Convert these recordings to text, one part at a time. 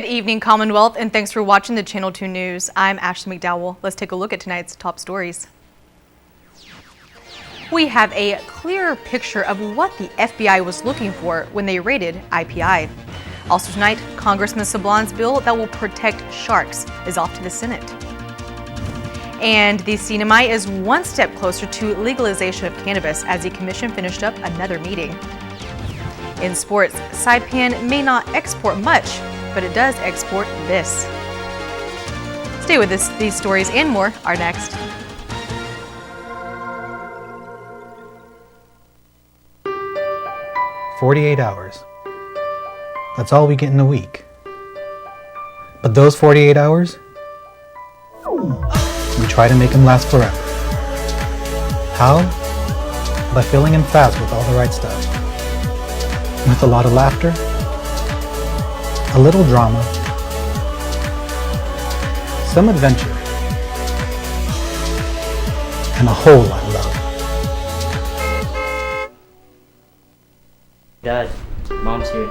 Good evening, Commonwealth, and thanks for watching the Channel 2 News. I'm Ashley McDowell. Let's take a look at tonight's top stories. We have a clearer picture of what the FBI was looking for when they raided IPI. Also tonight, Congressman Sablan's bill that will protect sharks is off to the Senate. And the CNMI is one step closer to legalization of cannabis as the commission finished up another meeting. In sports, Saipan may not export much, but it does export this. Stay with us. These stories and more are next. "48 hours. That's all we get in a week. But those 48 hours, we try to make them last forever. How? By filling them fast with all the right stuff. With a lot of laughter, a little drama, some adventure, and a whole lot of love." Dad, Mom's here.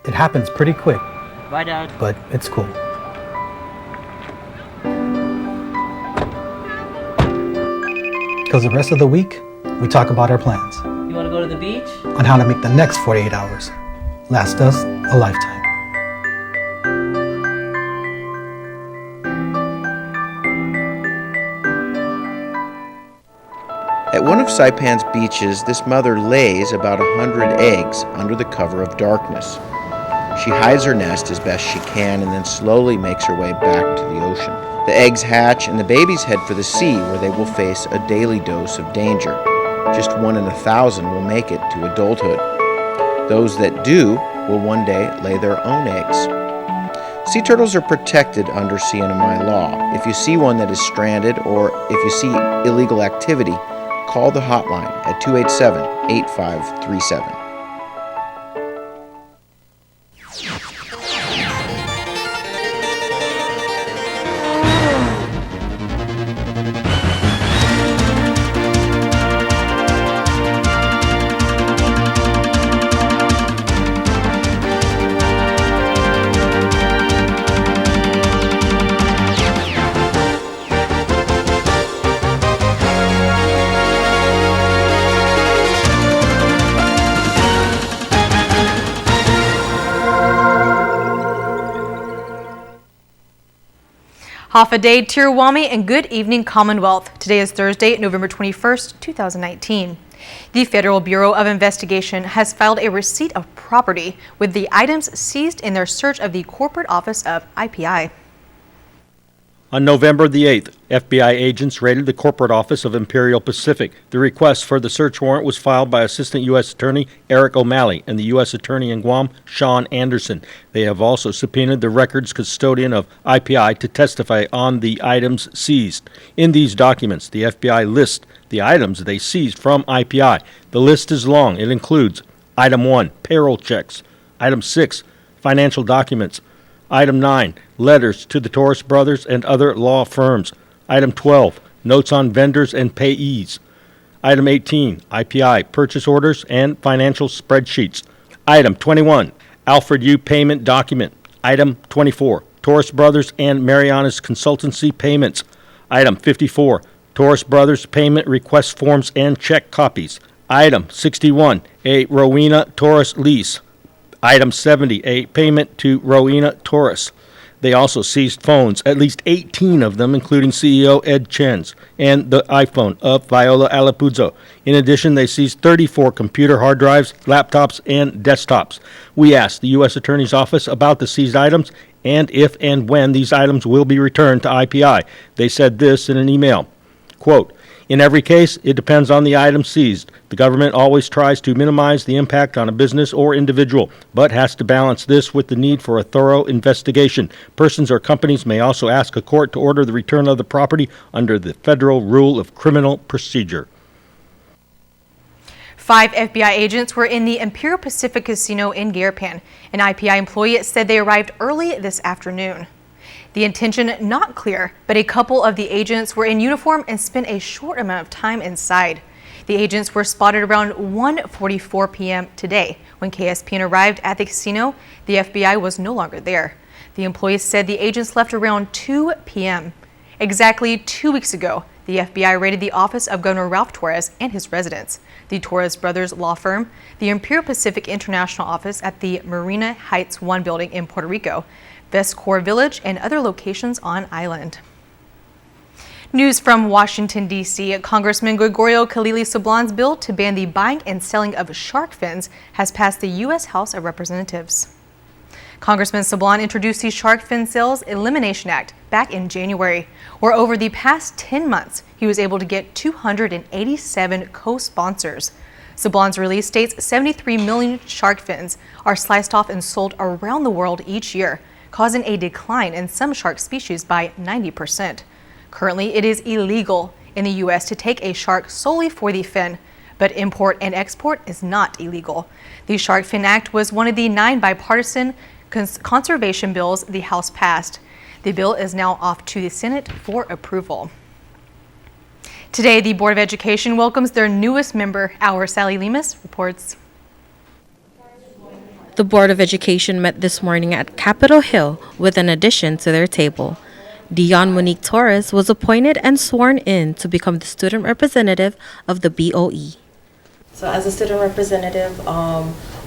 It happens pretty quick, Bye, Dad. but it's cool. Because the rest of the week, we talk about our plans You want to go to the beach? on how to make the next 48 hours last us a lifetime. At one of Saipan's beaches, this mother lays about 100 eggs under the cover of darkness. She hides her nest as best she can and then slowly makes her way back to the ocean. The eggs hatch and the babies head for the sea, where they will face a daily dose of danger. Just 1 in 1,000 will make it to adulthood. Those that do will one day lay their own eggs. Sea turtles are protected under CNMI law. If you see one that is stranded or if you see illegal activity, call the hotline at 287-8537. Hafa-day, Tirwami, and good evening, Commonwealth. Today is Thursday, November 21st, 2019. The Federal Bureau of Investigation has filed a receipt of property with the items seized in their search of the corporate office of IPI. On November the 8th, FBI agents raided the corporate office of Imperial Pacific. The request for the search warrant was filed by Assistant U.S. Attorney Eric O'Malley and the U.S. Attorney in Guam, Sean Anderson. They have also subpoenaed the records custodian of IPI to testify on the items seized. In these documents, the FBI lists the items they seized from IPI. The list is long. It includes Item 1, payroll checks. Item 6, financial documents. Item 9, letters to the Torres brothers and other law firms. Item 12, notes on vendors and payees. Item 18, IPI purchase orders and financial spreadsheets. Item 21, Alfred U. payment document. Item 24, Torres brothers and Mariana's consultancy payments. Item 54, Torres brothers payment request forms and check copies. Item 61, a Rowena Torres lease. Item 70, a payment to Rowena Torres. They also seized phones, at least 18 of them, including CEO Ed Chen's, and the iPhone of Viola Alapuzzo. In addition, they seized 34 computer hard drives, laptops, and desktops. We asked the U.S. Attorney's Office about the seized items and if and when these items will be returned to IPI. They said this in an email, quote, "In every case, it depends on the item seized. The government always tries to minimize the impact on a business or individual, but has to balance this with the need for a thorough investigation. Persons or companies may also ask a court to order the return of the property under the Federal Rule of Criminal Procedure." 5 FBI agents were in the Imperial Pacific Casino in Garapan. An IPI employee said they arrived early this afternoon. The intention not clear, but a couple of the agents were in uniform and spent a short amount of time inside. The agents were spotted around 1:44 p.m. today. When KSPN arrived at the casino, the FBI was no longer there. The employees said the agents left around 2 p.m. Exactly 2 weeks ago, the FBI raided the office of Governor Ralph Torres and his residence, the Torres Brothers law firm, the Imperial Pacific International office at the Marina Heights 1 building in Puerto Rico, Vescor Village, and other locations on island. News from Washington, D.C. Congressman Gregorio Khalili Sablan's bill to ban the buying and selling of shark fins has passed the U.S. House of Representatives. Congressman Sablan introduced the Shark Fin Sales Elimination Act back in January, where over the past 10 months, he was able to get 287 co-sponsors. Sablan's release states 73 million shark fins are sliced off and sold around the world each year, causing a decline in some shark species by 90%. Currently, it is illegal in the U.S. to take a shark solely for the fin, but import and export is not illegal. The Shark Fin Act was one of the 9 bipartisan conservation bills the House passed. The bill is now off to the Senate for approval. Today, the Board of Education welcomes their newest member. Our Sally Lemus reports. The Board of Education met this morning at Capitol Hill with an addition to their table. Dion Monique Torres was appointed and sworn in to become the student representative of the BOE. So as a student representative,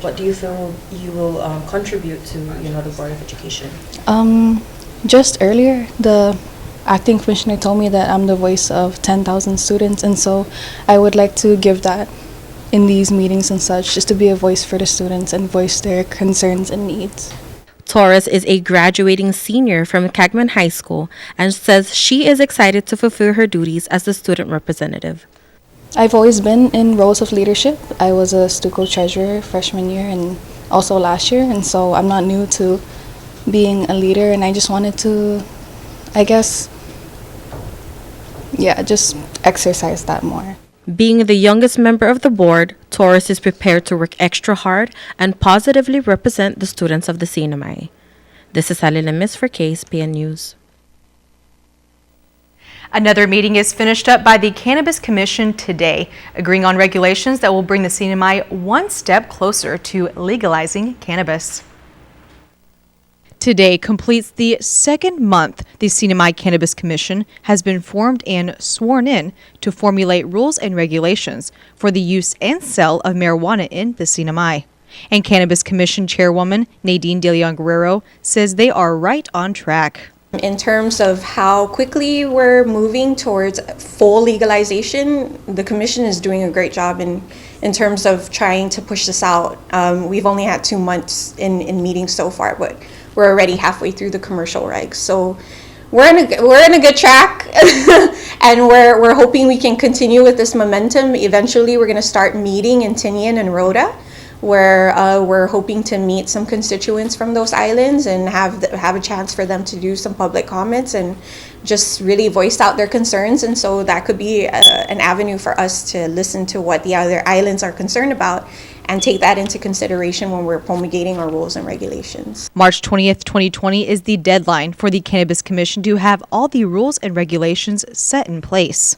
what do you feel you will contribute to, the Board of Education? Just earlier, the acting commissioner told me that I'm the voice of 10,000 students, and so I would like to give that in these meetings and such, just to be a voice for the students and voice their concerns and needs. Torres is a graduating senior from Cagman High School and says she is excited to fulfill her duties as the student representative. I've always been in roles of leadership. I was a Stuco treasurer freshman year and also last year, and so I'm not new to being a leader, and I just wanted to, just exercise that more. Being the youngest member of the board, Torres is prepared to work extra hard and positively represent the students of the CNMI. This is Sally Lemus for KSPN News. Another meeting is finished up by the Cannabis Commission today, agreeing on regulations that will bring the CNMI one step closer to legalizing cannabis. Today completes the second month the CNMI Cannabis Commission has been formed and sworn in to formulate rules and regulations for the use and sale of marijuana in the CNMI. And Cannabis Commission Chairwoman Nadine De Leon Guerrero says they are right on track. In terms of how quickly we're moving towards full legalization, the Commission is doing a great job in terms of trying to push this out. We've only had 2 months in meetings so far, but we're already halfway through the commercial regs. So we're in a good track, and we're hoping we can continue with this momentum. Eventually, we're going to start meeting in Tinian and Rhoda, where we're hoping to meet some constituents from those islands and have a chance for them to do some public comments and just really voice out their concerns. And so that could be an avenue for us to listen to what the other islands are concerned about and take that into consideration when we're promulgating our rules and regulations. March 20th, 2020 is the deadline for the Cannabis Commission to have all the rules and regulations set in place.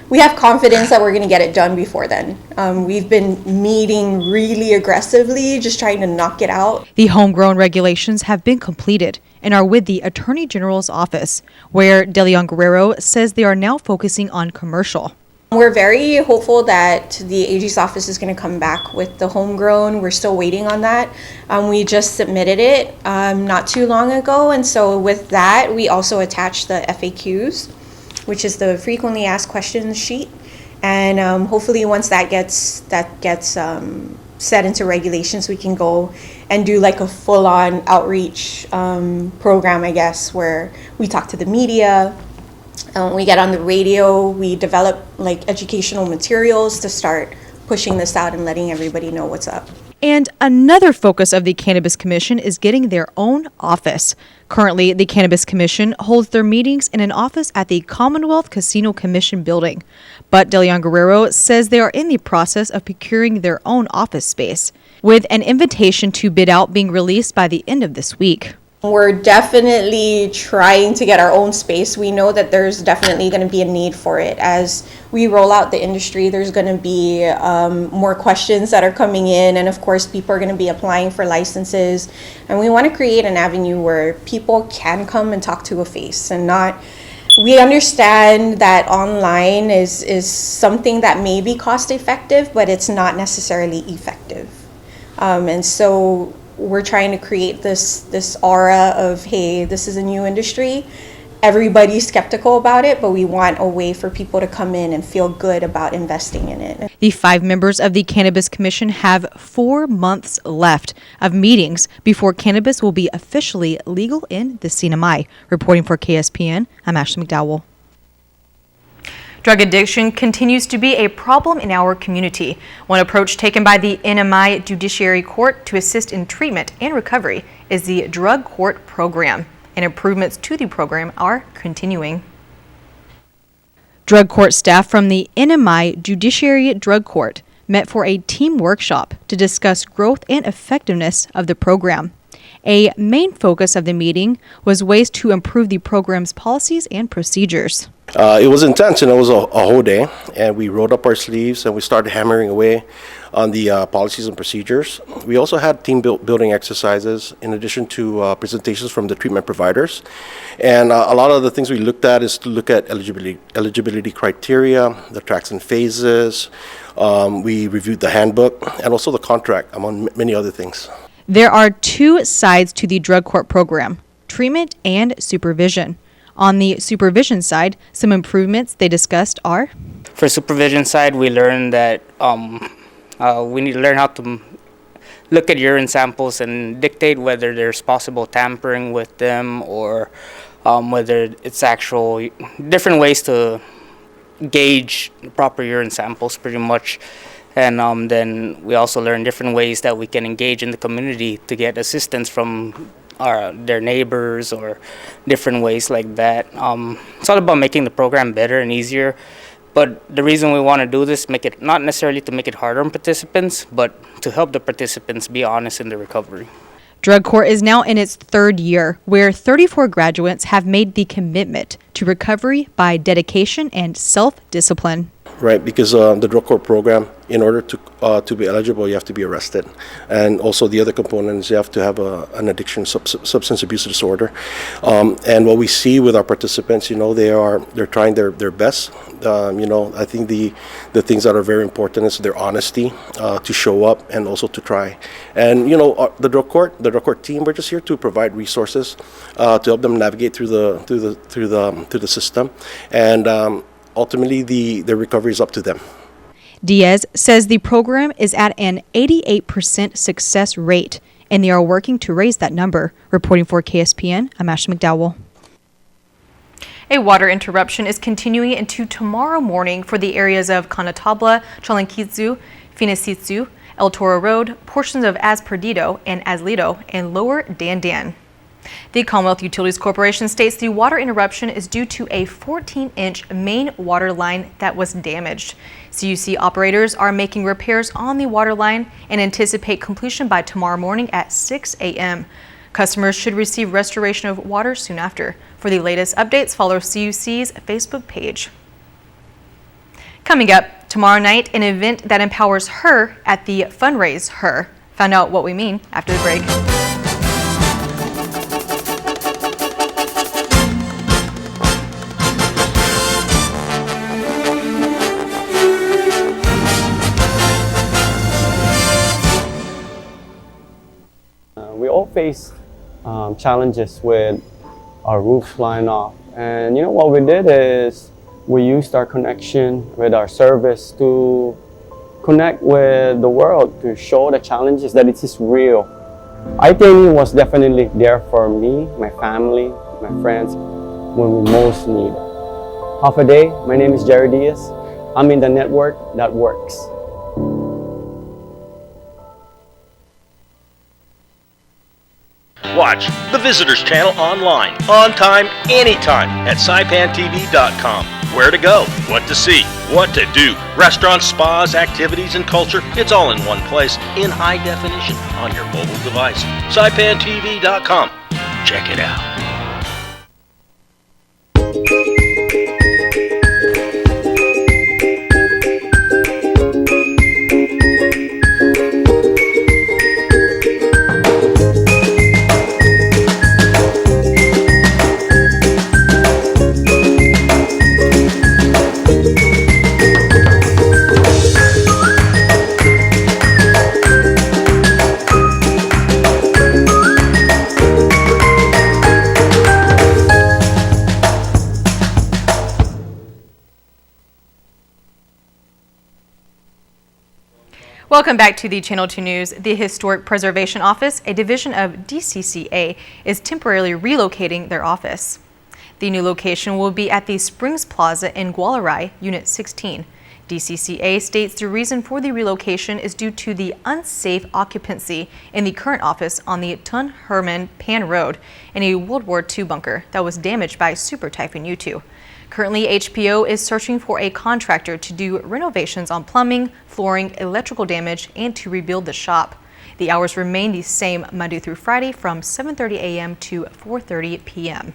We have confidence that we're going to get it done before then. We've been meeting really aggressively, just trying to knock it out. The homegrown regulations have been completed and are with the Attorney General's office, where De Leon Guerrero says they are now focusing on commercial. We're very hopeful that the AG's office is going to come back with the homegrown. We're still waiting on that. We just submitted it not too long ago, and so with that, we also attached the FAQs, which is the frequently asked questions sheet, and hopefully once that gets set into regulations, we can go and do like a full-on outreach program, I guess, where we talk to the media, we get on the radio, we develop like educational materials to start pushing this out and letting everybody know what's up. And another focus of the Cannabis Commission is getting their own office. Currently, the Cannabis Commission holds their meetings in an office at the Commonwealth Casino Commission building. But De Leon Guerrero says they are in the process of procuring their own office space, with an invitation to bid out being released by the end of this week. We're definitely trying to get our own space. We know that there's definitely going to be a need for it. As we roll out the industry, there's going to be more questions that are coming in, and of course people are going to be applying for licenses, and we want to create an avenue where people can come and talk to a face and not. We understand that online is something that may be cost effective, but it's not necessarily effective, and so we're trying to create this aura of, hey, this is a new industry. Everybody's skeptical about it, but we want a way for people to come in and feel good about investing in it. The 5 members of the Cannabis Commission have 4 months left of meetings before cannabis will be officially legal in the CNMI. Reporting for KSPN, I'm Ashley McDowell. Drug addiction continues to be a problem in our community. One approach taken by the NMI Judiciary Court to assist in treatment and recovery is the Drug Court Program, and improvements to the program are continuing. Drug court staff from the NMI Judiciary Drug Court met for a team workshop to discuss growth and effectiveness of the program. A main focus of the meeting was ways to improve the program's policies and procedures. It was intense, and it was a whole day, and we rolled up our sleeves and we started hammering away on the policies and procedures. We also had team building exercises in addition to presentations from the treatment providers. And a lot of the things we looked at is to look at eligibility criteria, the tracks and phases. We reviewed the handbook and also the contract, among many other things. There are 2 sides to the drug court program, treatment and supervision. On the supervision side, some improvements they discussed are: for supervision side, we learned that we need to learn how to look at urine samples and dictate whether there's possible tampering with them, or whether it's actual different ways to gauge proper urine samples pretty much. And then we also learn different ways that we can engage in the community to get assistance from their neighbors or different ways like that. It's all about making the program better and easier. But the reason we want to do this, make it not necessarily to make it harder on participants, but to help the participants be honest in the recovery. Drug Court is now in its 3rd year, where 34 graduates have made the commitment to recovery by dedication and self-discipline. Right, because the drug court program, in order to be eligible, you have to be arrested, and also the other components, you have to have an addiction, substance abuse disorder. And what we see with our participants, they're trying their best. I think the things that are very important is their honesty to show up and also to try. And the drug court team, we're just here to provide resources to help them navigate through the system, and ultimately the recovery is up to them. Diaz says the program is at an 88% success rate, and they are working to raise that number. Reporting for KSPN, I'm Ashley McDowell. A water interruption is continuing into tomorrow morning for the areas of Canatabla, Chalankitsu, Finisitsu, El Toro Road, portions of As Perdido and Aslito, and Lower Dandan. The Commonwealth Utilities Corporation states the water interruption is due to a 14-inch main water line that was damaged. CUC operators are making repairs on the water line and anticipate completion by tomorrow morning at 6 a.m. Customers should receive restoration of water soon after. For the latest updates, follow CUC's Facebook page. Coming up tomorrow night, an event that empowers her at the Fundraise Her. Find out what we mean after the break. We all face challenges with our roofs flying off, and what we did is we used our connection with our service to connect with the world, to show the challenges that it is real. ITNE was definitely there for me, my family, my friends when we most need it. Half a day, my name is Jerry Diaz. I'm in the network that works. Watch the Visitors Channel online, on time, anytime at saipantv.com. Where to go, what to see, what to do. Restaurants, spas, activities, and culture. It's all in one place, in high definition, on your mobile device. saipantv.com. Check it out. Welcome back to the Channel 2 News. The Historic Preservation Office, a division of DCCA, is temporarily relocating their office. The new location will be at the Springs Plaza in Gualarai, Unit 16. DCCA states the reason for the relocation is due to the unsafe occupancy in the current office on the Tun Herman Pan Road in a World War II bunker that was damaged by Super Typhoon U2. Currently, HPO is searching for a contractor to do renovations on plumbing, flooring, electrical damage, and to rebuild the shop. The hours remain the same Monday through Friday from 7:30 a.m. to 4:30 p.m.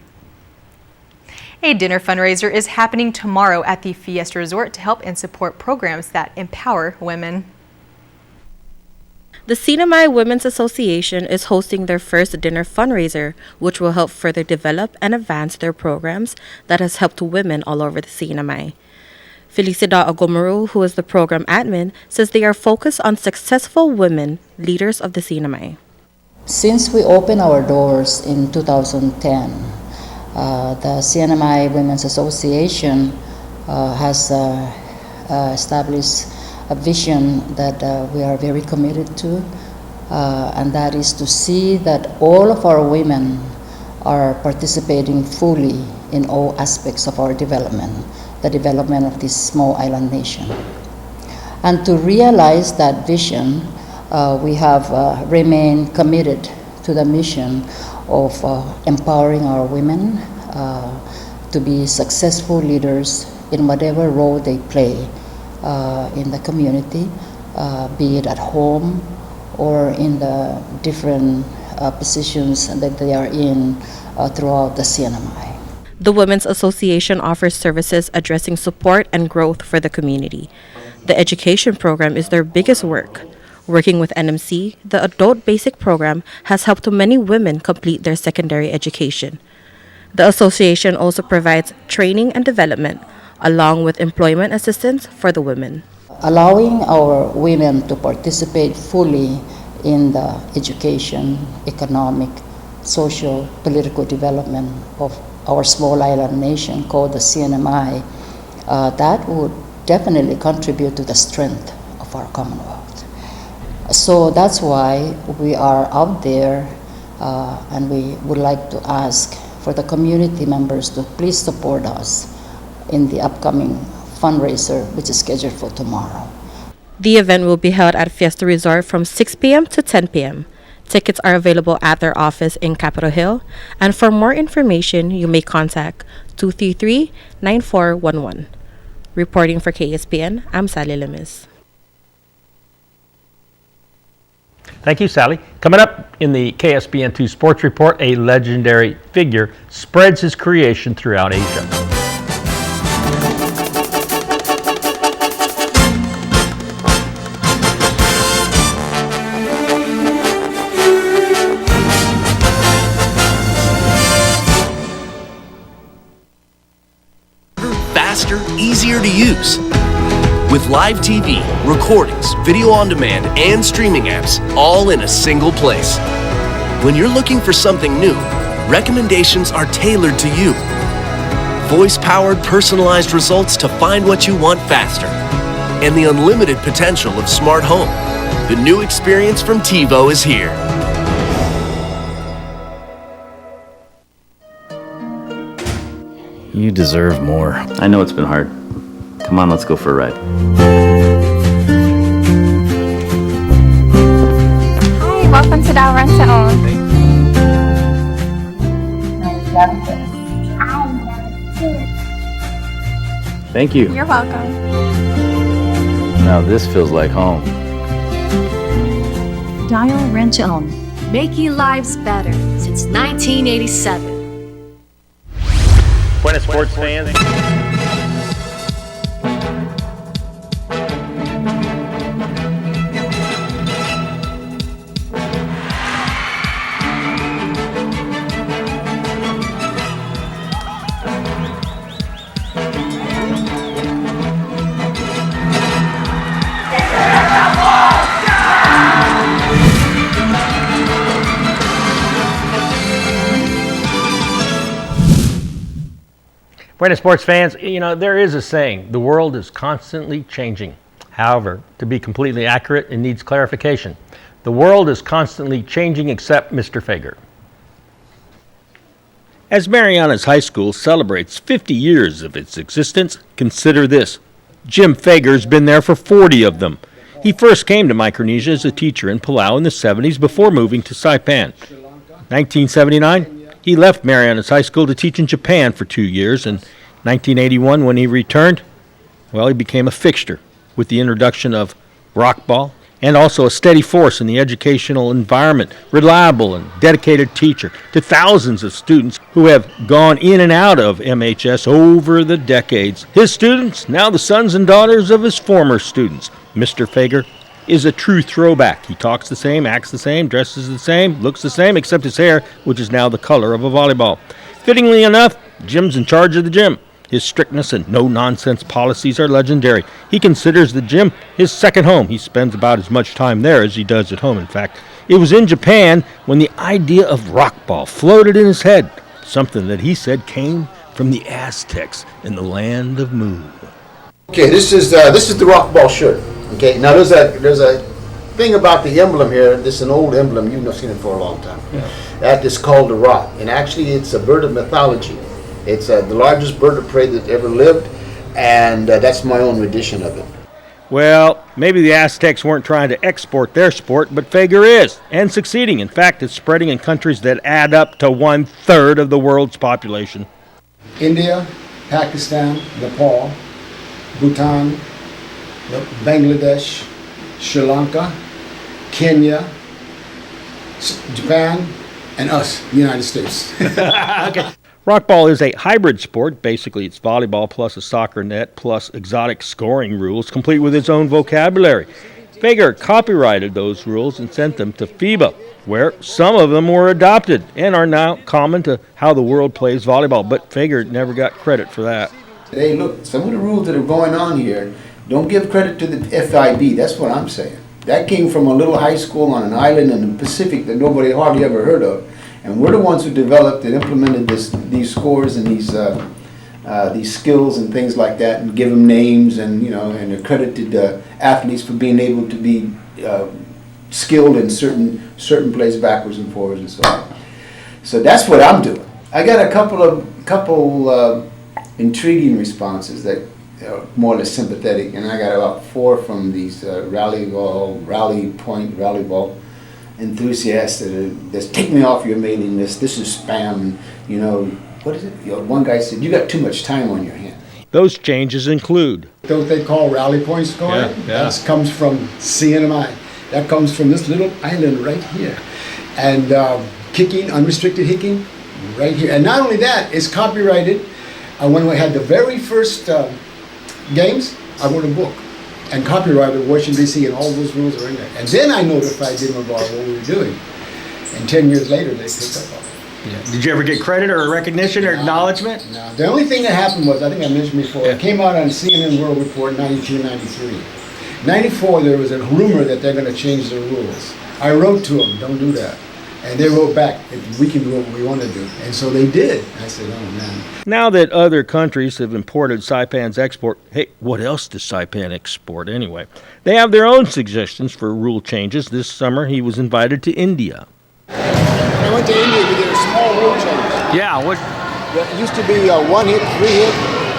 A dinner fundraiser is happening tomorrow at the Fiesta Resort to help and support programs that empower women. The Sinamay Women's Association is hosting their first dinner fundraiser, which will help further develop and advance their programs that has helped women all over the Sinamay. Felicida Agomaru, who is the program admin, says they are focused on successful women leaders of the Sinamay. Since we opened our doors in 2010, the CNMI Women's Association has established a vision that we are very committed to, and that is to see that all of our women are participating fully in all aspects of our development, the development of this small island nation. And to realize that vision, we have remained committed to the mission of empowering our women to be successful leaders in whatever role they play in the community, be it at home or in the different positions that they are in throughout the CNMI. The Women's Association offers services addressing support and growth for the community. The education program is their biggest work. Working with NMC, the Adult Basic Program has helped many women complete their secondary education. The association also provides training and development, along with employment assistance for the women. Allowing our women to participate fully in the education, economic, social, political development of our small island nation called the CNMI, that would definitely contribute to the strength of our Commonwealth. So that's why we are out there, and we would like to ask for the community members to please support us in the upcoming fundraiser, which is scheduled for tomorrow. The event will be held at Fiesta Resort from 6 p.m. to 10 p.m. Tickets are available at their office in Capitol Hill, and for more information, you may contact 233-9411. Reporting for KSPN, I'm Sally Lemis. Thank you, Sally. Coming up in the KSPN2 Sports Report, a legendary figure spreads his creation throughout Asia. Faster, easier to use. With live TV, recordings, video on demand, and streaming apps, all in a single place. When you're looking for something new, recommendations are tailored to you. Voice-powered, personalized results to find what you want faster. And the unlimited potential of smart home. The new experience from TiVo is here. You deserve more. I know it's been hard. Come on, let's go for a ride. Hi, welcome to Dow Rent to Own. Thank you. You're welcome. Now this feels like home. Dial Rent to Own, making lives better since since 1987. Buenas sports fans. Buenas sports fans, you know, there is a saying, the world is constantly changing. However, to be completely accurate, it needs clarification. The world is constantly changing except Mr. Fager. As Mariana's High School celebrates 50 years of its existence, consider this. Jim Fager's been there for 40 of them. He first came to Micronesia as a teacher in Palau in the 70s before moving to Saipan. 1979, he left Mariana's High School to teach in Japan for 2 years. In 1981, when he returned, well, he became a fixture with the introduction of rockball and also a steady force in the educational environment, reliable and dedicated teacher to thousands of students who have gone in and out of MHS over the decades. His students, now the sons and daughters of his former students. Mr. Fager is a true throwback. He talks the same, acts the same, dresses the same, looks the same, except his hair, which is now the color of a volleyball. Fittingly enough, Jim's in charge of the gym. His strictness and no-nonsense policies are legendary. He considers the gym his second home. He spends about as much time there as he does at home, in fact. It was in Japan when the idea of rockball floated in his head, something that he said came from the Aztecs in the land of Mu. Okay, this is the rockball shirt. Okay, now there's a thing about the emblem here. This is an old emblem. You've seen it for a long time. Yeah. That is called the rock, and actually it's a bird of mythology. It's the largest bird of prey that ever lived, and that's my own rendition of it. Well, maybe the Aztecs weren't trying to export their sport, but Fager is, and succeeding. In fact, it's spreading in countries that add up to 1/3 of the world's population. India, Pakistan, Nepal, Bhutan, Bangladesh, Sri Lanka, Kenya, Japan, and us, the United States. Okay. Rockball is a hybrid sport. Basically, it's volleyball plus a soccer net plus exotic scoring rules, complete with its own vocabulary. Fager copyrighted those rules and sent them to FIBA, where some of them were adopted and are now common to how the world plays volleyball. But Fager never got credit for that. Hey, look, some of the rules that are going on here, don't give credit to the FIB. That's what I'm saying. That came from a little high school on an island in the Pacific that nobody hardly ever heard of. And we're the ones who developed and implemented these scores and these skills and things like that, and give them names and and accredited athletes for being able to be skilled in certain plays backwards and forwards and so on. So that's what I'm doing. I got a couple intriguing responses that are more or less sympathetic, and I got about 4 from these rally ball enthusiasts that's take me off your mailing list. This is spam. What is it? One guy said, you got too much time on your hands. Those changes include. Don't they call rally point scoring? Yeah. That comes from CNMI. That comes from this little island right here. And kicking, unrestricted kicking, right here. And not only that, it's copyrighted. When we had the very first games, I wrote a book and copyrighted Washington, D.C., and all those rules are in there. And then I notified them about what we were doing. And 10 years later, they picked up on it. Yeah. Did you ever get credit or recognition or acknowledgement? No. The only thing that happened was, I think I mentioned before, it came out on CNN World Report in 1993. 94, there was a rumor that they're going to change the rules. I wrote to them, don't do that. And they wrote back, we can do what we want to do. And so they did. I said, oh, man. Now that other countries have imported Saipan's export, hey, what else does Saipan export anyway? They have their own suggestions for rule changes. This summer, he was invited to India. I went to India, we did a small rule change. Yeah, what? It used to be 1 hit, 3 hit.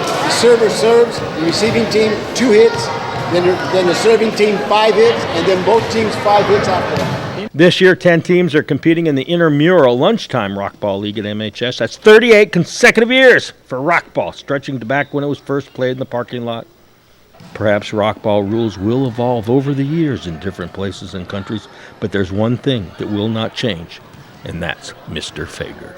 The server serves, the receiving team 2 hits, then the serving team 5 hits, and then both teams 5 hits after that. This year, 10 teams are competing in the Intramural Lunchtime Rockball League at MHS. That's 38 consecutive years for rockball, stretching to back when it was first played in the parking lot. Perhaps rockball rules will evolve over the years in different places and countries, but there's one thing that will not change. and that's Mr. Fager.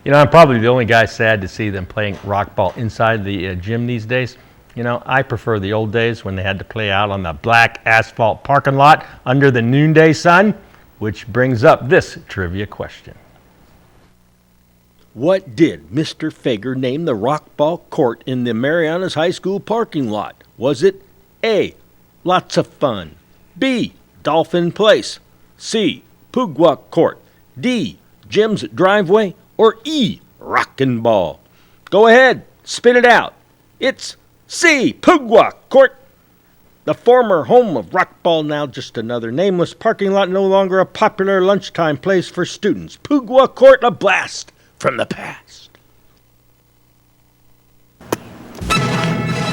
You know, I'm probably the only guy sad to see them playing rock ball inside the gym these days. You know, I prefer the old days when they had to play out on the black asphalt parking lot under the noonday sun, which brings up this trivia question. What did Mr. Fager name the rockball court in the Marianas High School parking lot? Was it A, lots of fun, B, Dolphin Place, C, Pugwalk Court, D, Jim's driveway, or E, Rockin' Ball? Go ahead, spit it out. It's C, Pugwalk Court. The former home of rockball, now just another nameless parking lot, no longer a popular lunchtime place for students. Pugwalk Court, a blast from the past.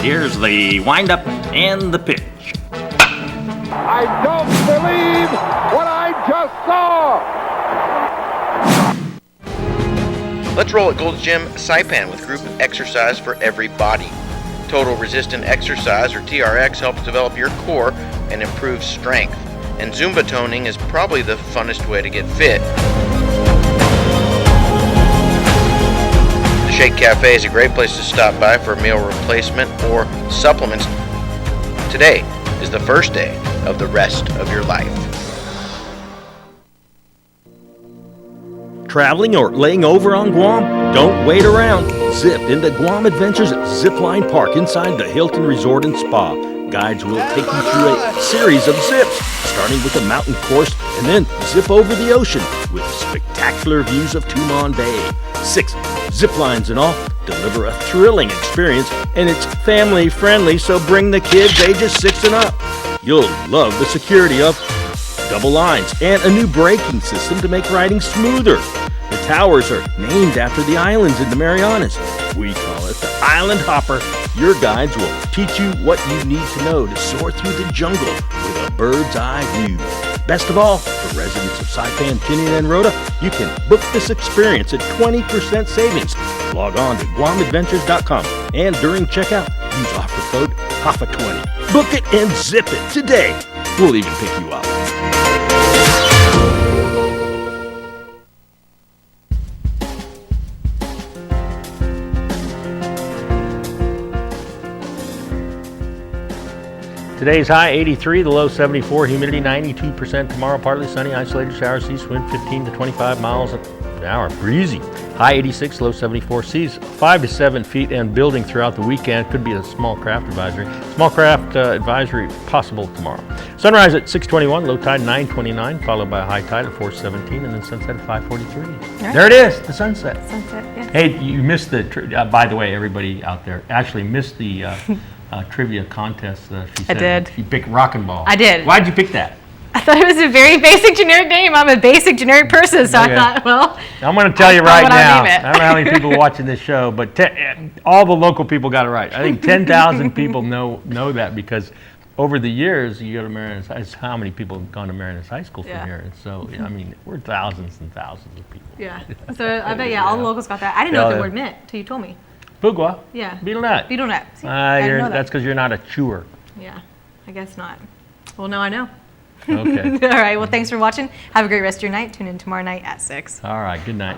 Here's the windup and the pitch. I don't believe what I just saw. Let's roll at Gold's Gym Saipan with group exercise for every body. Total Resistant Exercise, or TRX, helps develop your core and improve strength. And Zumba toning is probably the funnest way to get fit. The Shake Cafe is a great place to stop by for a meal replacement or supplements. Today is the first day of the rest of your life. Traveling or laying over on Guam? Don't wait around. Zip into Guam Adventures Zipline Park inside the Hilton Resort and Spa. Guides will take you through a series of zips, starting with a mountain course and then zip over the ocean with spectacular views of Tumon Bay. 6 zip lines in all deliver a thrilling experience, and it's family friendly, so bring the kids ages 6 and up. You'll love the security of double lines and a new braking system to make riding smoother. The towers are named after the islands in the Marianas. We call it the Island Hopper. Your guides will teach you what you need to know to soar through the jungle with a bird's eye view. Best of all, for residents of Saipan, Tinian, and Rota, you can book this experience at 20% savings. Log on to GuamAdventures.com and during checkout, use offer code HAFA20. Book it and zip it today. We'll even pick you up. Today's high 83, the low 74, humidity 92%. Tomorrow partly sunny, isolated showers, east wind 15 to 25 miles an hour, breezy. High 86, low 74, seas 5 to 7 feet and building throughout the weekend. Could be a small craft advisory. Small craft advisory possible tomorrow. Sunrise at 6:21, low tide 9:29, followed by a high tide at 4:17, and then sunset at 5:43. Right. There it is, the sunset. Sunset, yes. Hey, you missed the, by the way, everybody out there, actually missed the trivia contest. She said did. You picked Rockin' Ball. I did. Why'd you pick that? I thought it was a very basic generic name. I'm a basic generic person, so Okay. I thought, well, I'm going to tell you that's right what I'll now, name it. I don't know how many people watching this show, but all the local people got it right. I think 10,000 people know that, because over the years, you go to Marianas High School, how many people have gone to Marianas High School from Yeah. here? And so, I mean, we're thousands and thousands of people. yeah. So I bet, all the locals got that. I didn't know what the word meant until you told me. Pugwa. Yeah. Beetle nut. Beetle nut. See, I didn't know that. That's because you're not a chewer. Yeah, I guess not. Well, now I know. Okay. All right, well, thanks for watching. Have a great rest of your night. Tune in tomorrow night at 6. All right, good night.